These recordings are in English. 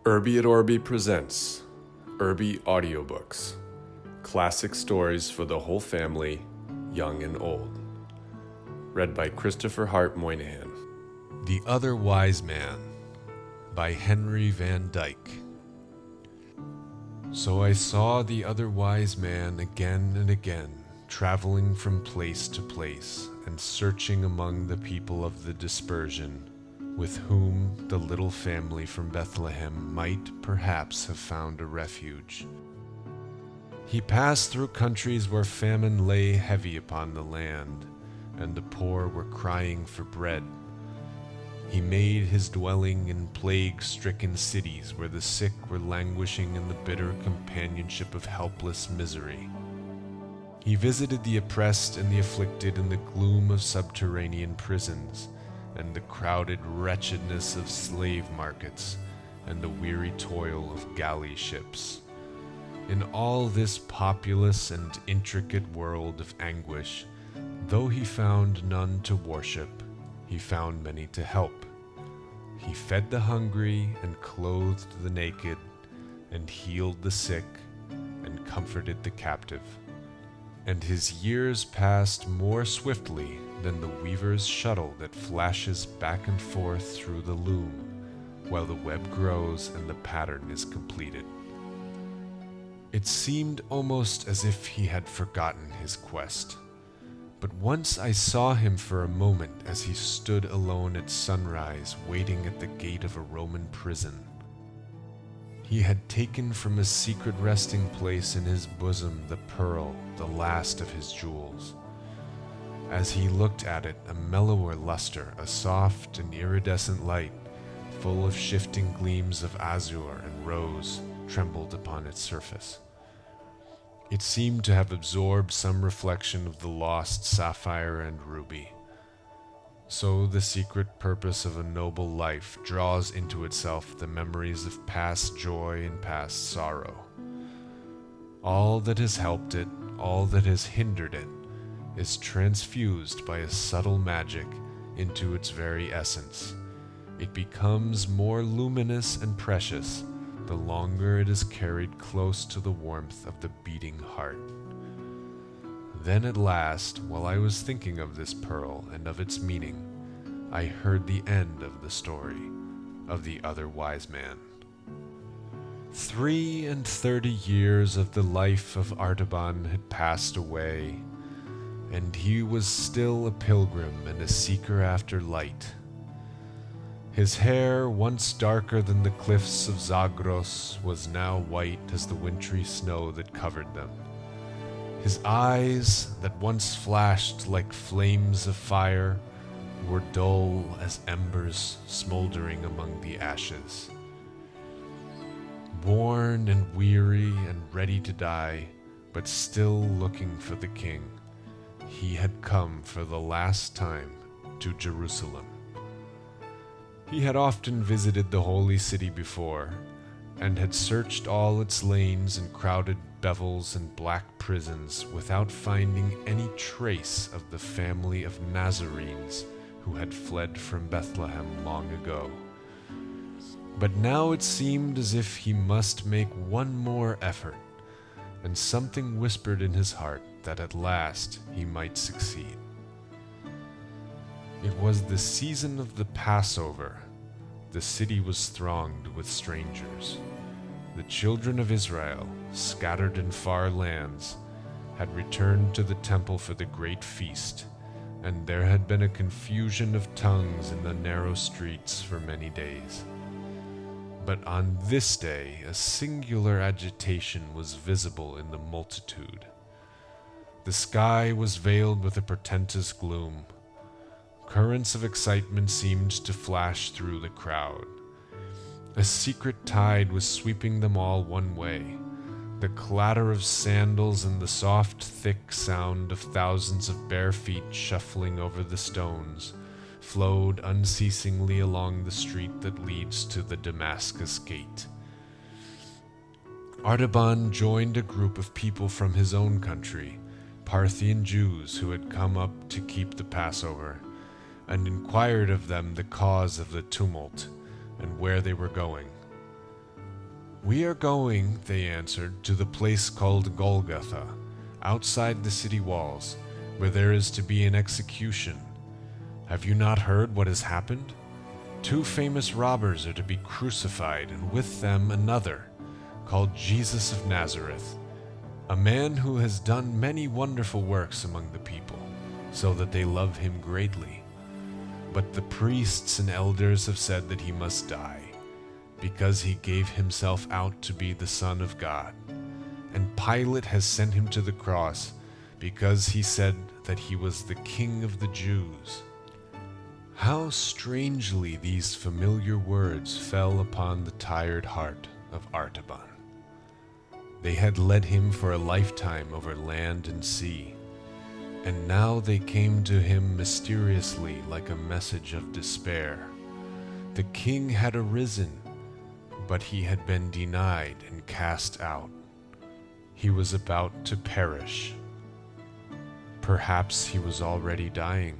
Irby at Orby presents Irby Audiobooks, classic stories for the whole family, young and old. Read by Christopher Hart Moynihan. The Other Wise Man by Henry Van Dyke. So I saw the other wise man again and again, traveling from place to place, and searching among the people of the dispersion, with whom the little family from Bethlehem might perhaps have found a refuge. He passed through countries where famine lay heavy upon the land, and the poor were crying for bread. He made his dwelling in plague-stricken cities where the sick were languishing in the bitter companionship of helpless misery. He visited the oppressed and the afflicted in the gloom of subterranean prisons, and the crowded wretchedness of slave markets, and the weary toil of galley ships. In all this populous and intricate world of anguish, though he found none to worship, he found many to help. He fed the hungry and clothed the naked, and healed the sick, and comforted the captive. And his years passed more swiftly than the weaver's shuttle that flashes back and forth through the loom, while the web grows and the pattern is completed. It seemed almost as if he had forgotten his quest. But once I saw him for a moment as he stood alone at sunrise, waiting at the gate of a Roman prison. He had taken from a secret resting place in his bosom the pearl, the last of his jewels. As he looked at it, a mellower luster, a soft and iridescent light, full of shifting gleams of azure and rose, trembled upon its surface. It seemed to have absorbed some reflection of the lost sapphire and ruby. So the secret purpose of a noble life draws into itself the memories of past joy and past sorrow. All that has helped it, all that has hindered it, is transfused by a subtle magic into its very essence. It becomes more luminous and precious the longer it is carried close to the warmth of the beating heart. Then at last, while I was thinking of this pearl and of its meaning, I heard the end of the story of the other wise man. 33 years of the life of Artaban had passed away, and he was still a pilgrim and a seeker after light. His hair, once darker than the cliffs of Zagros, was now white as the wintry snow that covered them. His eyes, that once flashed like flames of fire, were dull as embers smoldering among the ashes. Worn and weary and ready to die, but still looking for the king, he had come for the last time to Jerusalem. He had often visited the holy city before, and had searched all its lanes and crowded bevels and black prisons without finding any trace of the family of Nazarenes who had fled from Bethlehem long ago. But now it seemed as if he must make one more effort, and something whispered in his heart that at last he might succeed. It was the season of the Passover. The city was thronged with strangers. The children of Israel, scattered in far lands, had returned to the temple for the great feast, and there had been a confusion of tongues in the narrow streets for many days. But on this day a singular agitation was visible in the multitude. The sky was veiled with a portentous gloom. Currents of excitement seemed to flash through the crowd. A secret tide was sweeping them all one way. The clatter of sandals and the soft, thick sound of thousands of bare feet shuffling over the stones flowed unceasingly along the street that leads to the Damascus gate. Artaban joined a group of people from his own country, Parthian Jews who had come up to keep the Passover, and inquired of them the cause of the tumult and where they were going. "We are going," they answered, "to the place called Golgotha, outside the city walls, where there is to be an execution. Have you not heard what has happened? 2 famous robbers are to be crucified, and with them another, called Jesus of Nazareth, a man who has done many wonderful works among the people, so that they love him greatly. But the priests and elders have said that he must die, because he gave himself out to be the Son of God. And Pilate has sent him to the cross, because he said that he was the King of the Jews." How strangely these familiar words fell upon the tired heart of Artaban. They had led him for a lifetime over land and sea, and now they came to him mysteriously like a message of despair. The king had arisen, but he had been denied and cast out. He was about to perish. Perhaps he was already dying.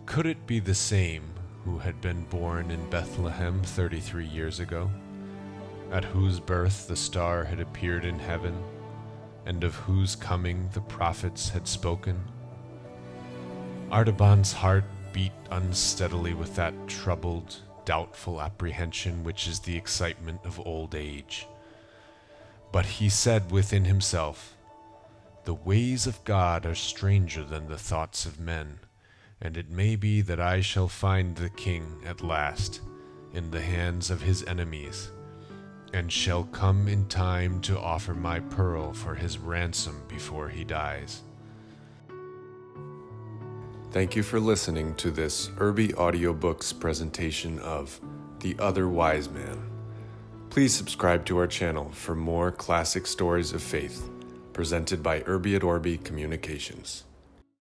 Could it be the same who had been born in Bethlehem 33 years ago, at whose birth the star had appeared in heaven, and of whose coming the prophets had spoken? Artaban's heart beat unsteadily with that troubled, doubtful apprehension which is the excitement of old age. But he said within himself, "The ways of God are stranger than the thoughts of men, and it may be that I shall find the king at last in the hands of his enemies, and shall come in time to offer my pearl for his ransom before he dies." Thank you for listening to this Irby Audiobooks presentation of The Other Wise Man. Please subscribe to our channel for more classic stories of faith presented by Irby at Orby Communications.